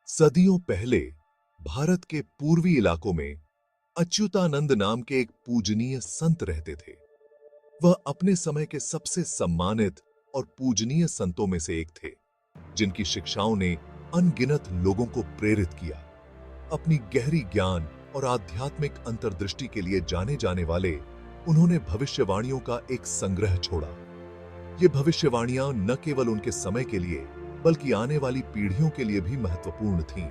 सदियों पहले भारत के पूर्वी इलाकों में अच्युतानंद नाम के एक पूजनीय संत रहते थे। वह अपने समय के सबसे सम्मानित और पूजनीय संतों में से एक थे, जिनकी शिक्षाओं ने अनगिनत लोगों को प्रेरित किया। अपनी गहरी ज्ञान और आध्यात्मिक अंतर्दृष्टि के लिए जाने जाने वाले उन्होंने भविष्यवाणियों का एक संग्रह छोड़ा। ये भविष्यवाणियां न केवल उनके समय के लिए बल्कि आने वाली पीढ़ियों के लिए भी महत्वपूर्ण थीं।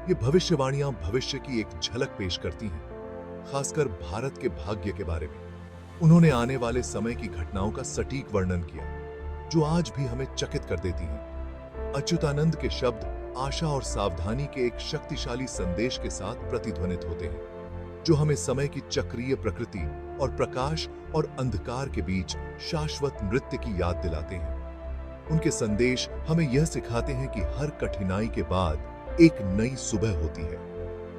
ये भविष्यवाणियां भविष्य की एक झलक पेश करती हैं, खासकर भारत के भाग्य के बारे में। उन्होंने आने वाले समय की घटनाओं का सटीक वर्णन किया, जो आज भी हमें चकित कर देती हैं। अच्युतानंद के शब्द आशा और सावधानी के एक शक्तिशाली संदेश के साथ प्रतिध्वनित होते हैं, जो हमें समय की चक्रीय प्रकृति और प्रकाश और अंधकार के बीच शाश्वत नृत्य की याद दिलाते हैं। उनके संदेश हमें यह सिखाते हैं कि हर कठिनाई के बाद एक नई सुबह होती है,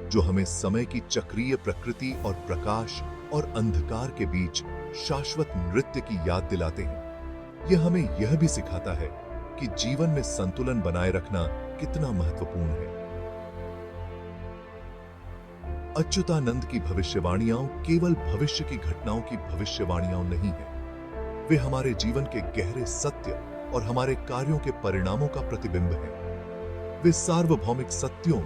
जो हमें समय की चक्रीय प्रकृति और प्रकाश और अंधकार के बीच शाश्वत नृत्य की याद दिलाते हैं। यह हमें यह भी सिखाता है कि जीवन में संतुलन बनाए रखना कितना महत्वपूर्ण है। अच्युतानंद की भविष्यवाणियां केवल भविष्य की घटनाओं की भविष्यवाणियां नहीं है। वे हमारे जीवन के गहरे सत्य और हमारे कार्यों के परिणामों का प्रतिबिंब हैं। वे सार्वभौमिक सत्यों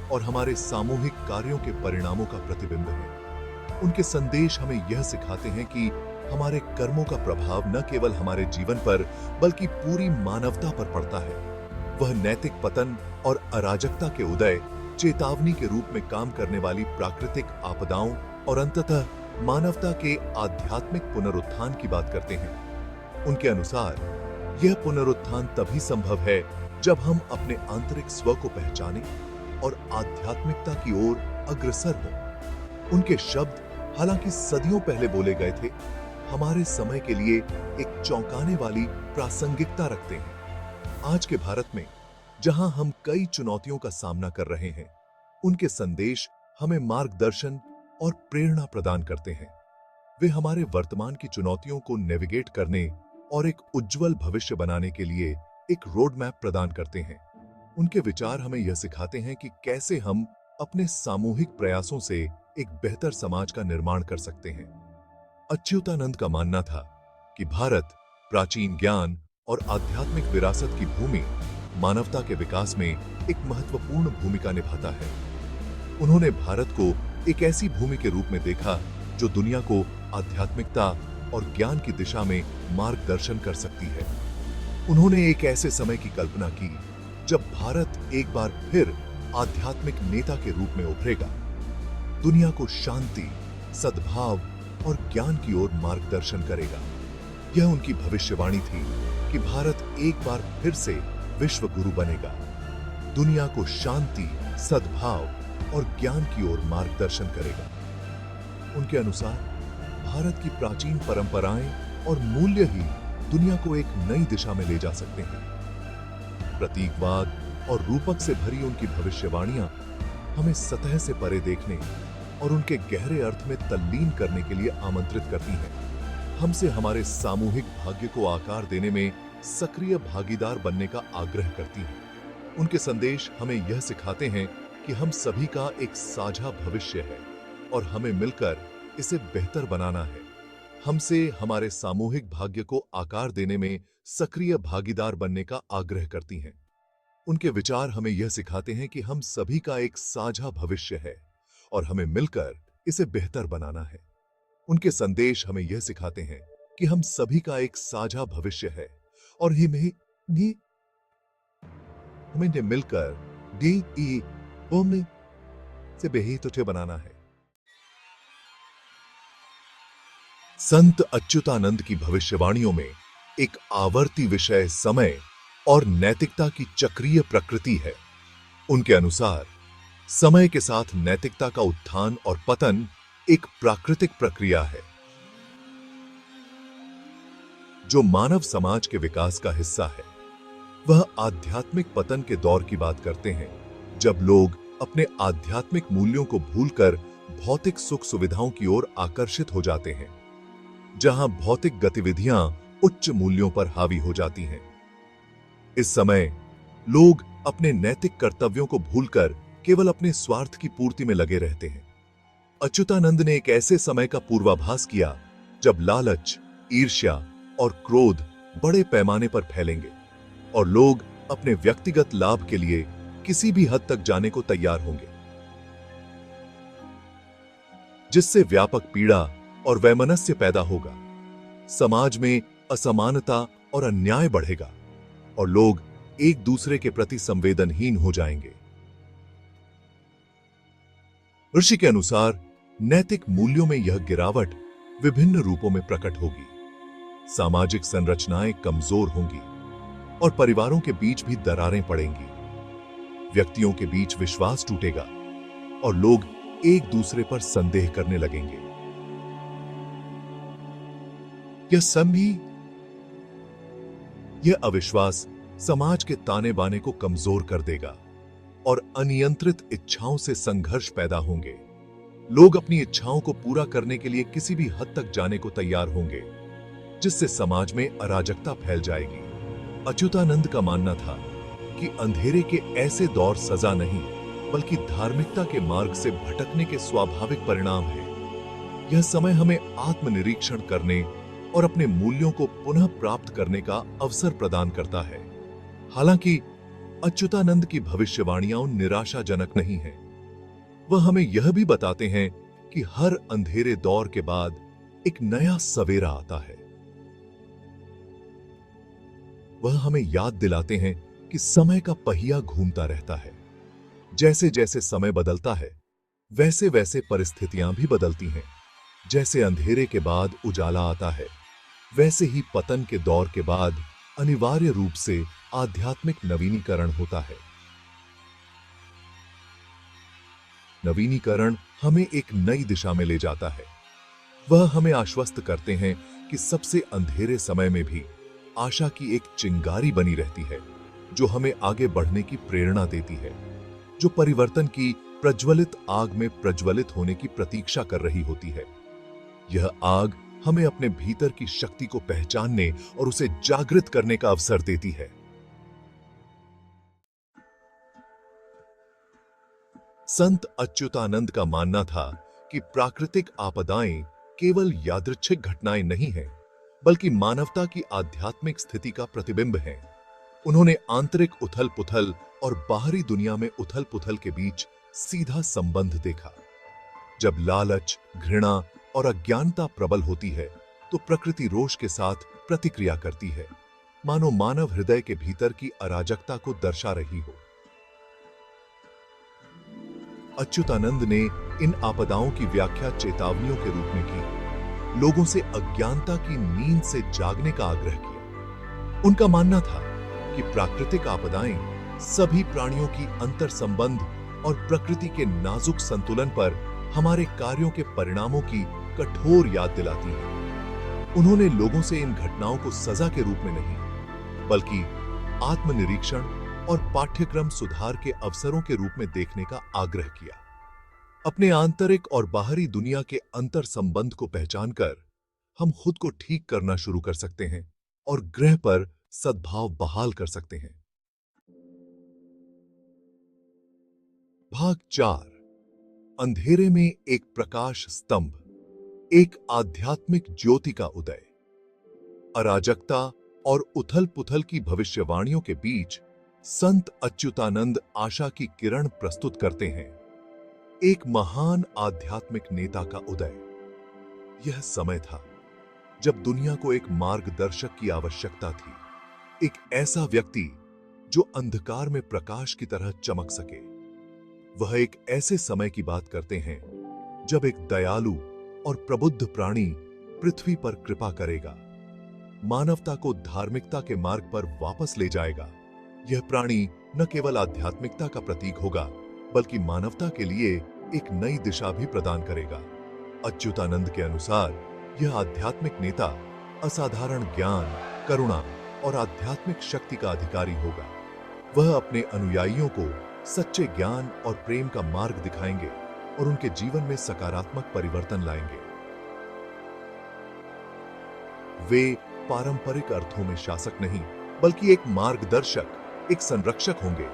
और हमारे सामूहिक कार्यों के परिणामों का प्रतिबिंब हैं। उनके संदेश हमें यह सिखाते हैं कि हमारे कर्मों का प्रभाव न केवल हमारे जीवन पर बल्कि पूरी मानवता पर पड़ता है। वह नैतिक पतन और अराजकता के उदय, चेतावनी के रूप में काम करने वाली प्राकृतिक आपदाओं और अंततः मानवता के आध्यात्मिक पुनरुत्थान की बात करते हैं। उनके अनुसार यह पुनरुत्थान तभी संभव है जब हम अपने आंतरिक स्व को पहचानें और आध्यात्मिकता की ओर अग्रसर हों। उनके शब्द, हालांकि सदियों पहले बोले गए थे, हमारे समय के लिए एक चौंकाने वाली प्रासंगिकता रखते हैं। आज के भारत में, जहां हम कई चुनौतियों का सामना कर रहे हैं, उनके संदेश हमें मार्गदर्शन और प्रेरणा प्रदान करते हैं। वे हमारे वर्तमान की चुनौतियों को नेविगेट करने और एक उज्जवल भविष्य बनाने के लिए एक रोड मैप प्रदान करते हैं। उनके विचार हमें यह सिखाते हैं कि कैसे हम अपने सामूहिक प्रयासों से एक बेहतर समाज का निर्माण कर सकते हैं। अच्युतानंद का मानना था कि भारत प्राचीन ज्ञान और आध्यात्मिक विरासत की भूमि मानवता के विकास में एक महत्वपूर्ण भूमिका निभाता है। उन्होंने भारत को एक ऐसी भूमि के रूप में देखा जो दुनिया को आध्यात्मिकता और ज्ञान की दिशा में मार्गदर्शन कर सकती है। उन्होंने एक ऐसे समय की कल्पना की जब भारत एक बार फिर आध्यात्मिक नेता के रूप में उभरेगा, दुनिया को शांति, सद्भाव और ज्ञान की ओर मार्गदर्शन करेगा। यह उनकी भविष्यवाणी थी कि भारत एक बार फिर से विश्व गुरु बनेगा, दुनिया को शांति, सद्भाव और ज्ञान की ओर मार्गदर्शन करेगा। उनके अनुसार भारत की प्राचीन परंपराएं और मूल्य ही दुनिया को एक नई दिशा में ले जा सकते हैं। प्रतीकवाद और रूपक से भरी उनकी भविष्यवाणियां हमें सतह से परे देखने और उनके गहरे अर्थ में तल्लीन करने के लिए आमंत्रित करती हैं। हमसे हमारे सामूहिक भाग्य को आकार देने में सक्रिय भागीदार बनने का आग्रह करती हैं। उनके संदेश हमें यह सिखाते हैं कि हम सभी का एक साझा भविष्य है और हमें मिलकर इसे बेहतर बनाना है। हमसे हमारे सामूहिक भाग्य को आकार देने में सक्रिय भागीदार बनने का आग्रह करती हैं। उनके विचार हमें यह सिखाते हैं कि हम सभी का एक साझा भविष्य है और हमें मिलकर इसे बेहतर बनाना है। उनके संदेश हमें यह सिखाते हैं कि हम सभी का एक साझा भविष्य है और हमें मिलकर से बेहतर बनाना है। संत अच्युतानंद की भविष्यवाणियों में एक आवर्ती विषय समय और नैतिकता की चक्रीय प्रकृति है। उनके अनुसार समय के साथ नैतिकता का उत्थान और पतन एक प्राकृतिक प्रक्रिया है, जो मानव समाज के विकास का हिस्सा है। वह आध्यात्मिक पतन के दौर की बात करते हैं, जब लोग अपने आध्यात्मिक मूल्यों को भूलकर भौतिक सुख सुविधाओं की ओर आकर्षित हो जाते हैं, जहां भौतिक गतिविधियां उच्च मूल्यों पर हावी हो जाती हैं। इस समय लोग अपने नैतिक कर्तव्यों को भूलकर केवल अपने स्वार्थ की पूर्ति में लगे रहते हैं। अच्युतानंद ने एक ऐसे समय का पूर्वाभास किया जब लालच, ईर्ष्या और क्रोध बड़े पैमाने पर फैलेंगे और लोग अपने व्यक्तिगत लाभ के लिए किसी भी हद तक जाने को तैयार होंगे, जिससे व्यापक पीड़ा और वैमनस्य पैदा होगा। समाज में असमानता और अन्याय बढ़ेगा और लोग एक दूसरे के प्रति संवेदनहीन हो जाएंगे। ऋषि के अनुसार नैतिक मूल्यों में यह गिरावट विभिन्न रूपों में प्रकट होगी। सामाजिक संरचनाएं कमजोर होंगी और परिवारों के बीच भी दरारें पड़ेंगी। व्यक्तियों के बीच विश्वास टूटेगा और लोग एक दूसरे पर संदेह करने लगेंगे। यह अविश्वास समाज के ताने बाने को कमजोर कर देगा और अनियंत्रित इच्छाओं से संघर्ष पैदा होंगे। लोग अपनी इच्छाओं को पूरा करने के लिए किसी भी हद तक जाने को तैयार होंगे, जिससे समाज में अराजकता फैल जाएगी। अच्युतानंद का मानना था कि अंधेरे के ऐसे दौर सजा नहीं, बल्कि धार्मिकता के मार्ग से भटकने के स्वाभाविक परिणाम है। यह समय हमें आत्मनिरीक्षण करने और अपने मूल्यों को पुनः प्राप्त करने का अवसर प्रदान करता है। हालांकि अच्युतानंद की भविष्यवाणियां निराशाजनक नहीं हैं। वह हमें यह भी बताते हैं कि हर अंधेरे दौर के बाद एक नया सवेरा आता है। वह हमें याद दिलाते हैं कि समय का पहिया घूमता रहता है। जैसे जैसे समय बदलता है, वैसे वैसे परिस्थितियां भी बदलती हैं। जैसे अंधेरे के बाद उजाला आता है, वैसे ही पतन के दौर के बाद अनिवार्य रूप से आध्यात्मिक नवीनीकरण होता है। नवीनीकरण हमें एक नई दिशा में ले जाता है। वह हमें आश्वस्त करते हैं कि सबसे अंधेरे समय में भी आशा की एक चिंगारी बनी रहती है, जो हमें आगे बढ़ने की प्रेरणा देती है, जो परिवर्तन की प्रज्वलित आग में प्रज्वलित होने की प्रतीक्षा कर रही होती है। यह आग हमें अपने भीतर की शक्ति को पहचानने और उसे जागृत करने का अवसर देती है। संत अच्युतानंद का मानना था कि प्राकृतिक आपदाएं केवल यादृच्छिक घटनाएं नहीं हैं, बल्कि मानवता की आध्यात्मिक स्थिति का प्रतिबिंब हैं। उन्होंने आंतरिक उथल-पुथल और बाहरी दुनिया में उथल-पुथल के बीच सीधा संबंध देखा। जब लालच, घृणा और अज्ञानता प्रबल होती है, तो प्रकृति रोष के साथ प्रतिक्रिया करती है, मानो मानव हृदय के भीतर की अराजकता को दर्शा रही हो। अच्युतानंद ने इन आपदाओं की व्याख्या चेतावनियों के रूप में की, लोगों से अज्ञानता की नींद से जागने का आग्रह किया। उनका मानना था कि प्राकृतिक आपदाएं सभी प्राणियों की अंतर संबंध और प्रकृति के नाजुक संतुलन पर हमारे कार्यों के परिणामों की कठोर याद दिलाती हैं। उन्होंने लोगों से इन घटनाओं को सजा के रूप में नहीं, बल्कि आत्मनिरीक्षण और पाठ्यक्रम सुधार के अवसरों के रूप में देखने का आग्रह किया। अपने आंतरिक और बाहरी दुनिया के अंतर संबंध को पहचानकर हम खुद को ठीक करना शुरू कर सकते हैं और ग्रह पर सद्भाव बहाल कर सकते हैं। भाग 4। अंधेरे में एक प्रकाश स्तंभ, एक आध्यात्मिक ज्योति का उदय। अराजकता और उथल-पुथल की भविष्यवाणियों के बीच संत अच्युतानंद आशा की किरण प्रस्तुत करते हैं, एक महान आध्यात्मिक नेता का उदय। यह समय था जब दुनिया को एक मार्गदर्शक की आवश्यकता थी, एक ऐसा व्यक्ति जो अंधकार में प्रकाश की तरह चमक सके। वह एक ऐसे समय की बात करते हैं जब एक दयालु और प्रबुद्ध प्राणी पृथ्वी पर कृपा करेगा, मानवता को धार्मिकता के मार्ग पर वापस ले जाएगा। यह प्राणी न केवल आध्यात्मिकता का प्रतीक होगा, बल्कि मानवता के लिए एक नई दिशा भी प्रदान करेगा। अच्युतानंद के अनुसार यह आध्यात्मिक नेता असाधारण ज्ञान, करुणा और आध्यात्मिक शक्ति का अधिकारी होगा। वह अपने अनुयायियों को सच्चे ज्ञान और प्रेम का मार्ग दिखाएंगे और उनके जीवन में सकारात्मक परिवर्तन लाएंगे। वे पारंपरिक अर्थों में शासक नहीं, बल्कि एक मार्गदर्शक, एक संरक्षक होंगे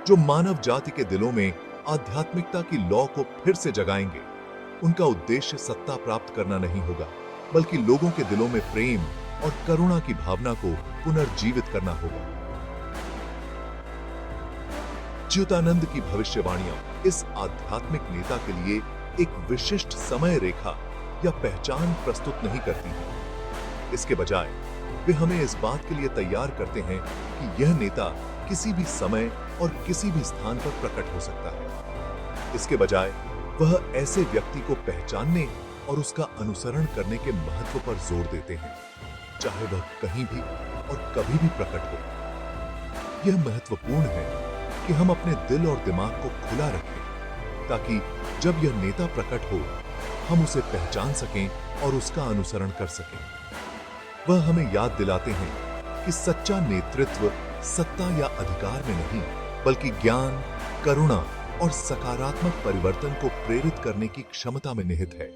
जो मानव जाति के दिलों में आध्यात्मिकता की लौ को फिर से जगाएंगे। उनका उद्देश्य सत्ता प्राप्त करना नहीं होगा, बल्कि लोगों के दिलों में प्रेम और करुणा की भावना को पुनर्जीवित करना होगा। अच्युतानंद की भविष्यवाणियां इस आध्यात्मिक नेता के लिए एक विशिष्ट समय रेखा या पहचान प्रस्तुत नहीं करती हैं। इसके बजाय वे हमें इस बात के लिए तैयार करते हैं कि यह नेता किसी भी समय और किसी भी स्थान पर प्रकट हो सकता है। इसके बजाय वह ऐसे व्यक्ति को पहचानने और उसका अनुसरण करने के महत्व पर जोर देते हैं, चाहे वह कहीं भी और कभी भी प्रकट हो। यह महत्वपूर्ण है कि हम अपने दिल और दिमाग को खुला रखें, ताकि जब यह नेता प्रकट हो हम उसे पहचान सकें और उसका अनुसरण कर सकें। वह हमें याद दिलाते हैं कि सच्चा नेतृत्व सत्ता या अधिकार में नहीं, बल्कि ज्ञान, करुणा और सकारात्मक परिवर्तन को प्रेरित करने की क्षमता में निहित है।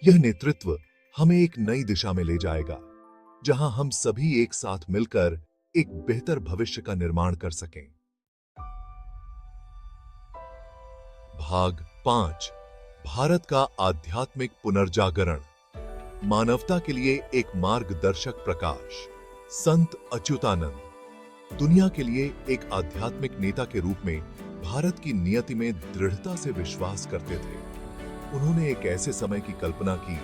यह नेतृत्व हमें एक नई दिशा में ले जाएगा, जहां हम सभी एक साथ मिलकर एक बेहतर भविष्य का निर्माण कर सकें। भाग 5, भारत का आध्यात्मिक पुनर्जागरण। मानवता के लिए एक मार्गदर्शक प्रकाश। संत अच्युतानंद दुनिया के लिए एक आध्यात्मिक नेता के रूप में भारत की नियति में दृढ़ता से विश्वास करते थे। उन्होंने एक ऐसे समय की कल्पना की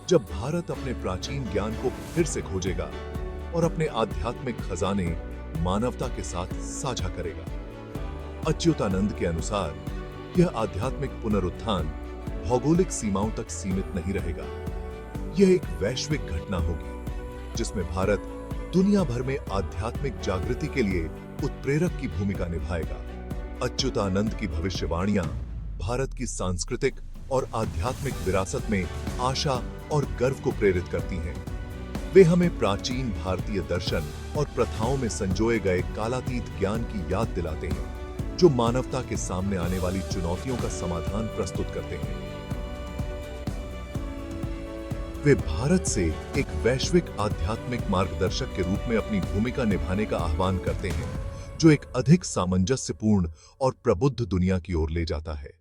जब भारत अपने प्राचीन ज्ञान को फिर से खोजेगा और अपने आध्यात्मिक खजाने मानवता के साथ साझा करेगा। अच्युतानंद के अनुसार यह आध्यात्मिक पुनरुत्थान भौगोलिक सीमाओं तक सीमित नहीं रहेगा। यह एक वैश्विक घटना होगी जिसमें भारत दुनिया भर में आध्यात्मिक जागृति के लिए उत्प्रेरक की भूमिका निभाएगा। अच्युतानंद की भविष्यवाणियां भारत की सांस्कृतिक और आध्यात्मिक विरासत में आशा और गर्व को प्रेरित करती हैं। वे हमें प्राचीन भारतीय दर्शन और प्रथाओं में संजोए गए कालातीत ज्ञान की याद दिलाते हैं, जो मानवता के सामने आने वाली चुनौतियों का समाधान प्रस्तुत करते हैं। वे भारत से एक वैश्विक आध्यात्मिक मार्गदर्शक के रूप में अपनी भूमिका निभाने का आह्वान करते हैं, जो एक अधिक सामंजस्यपूर्ण और प्रबुद्ध दुनिया की ओर ले जाता है।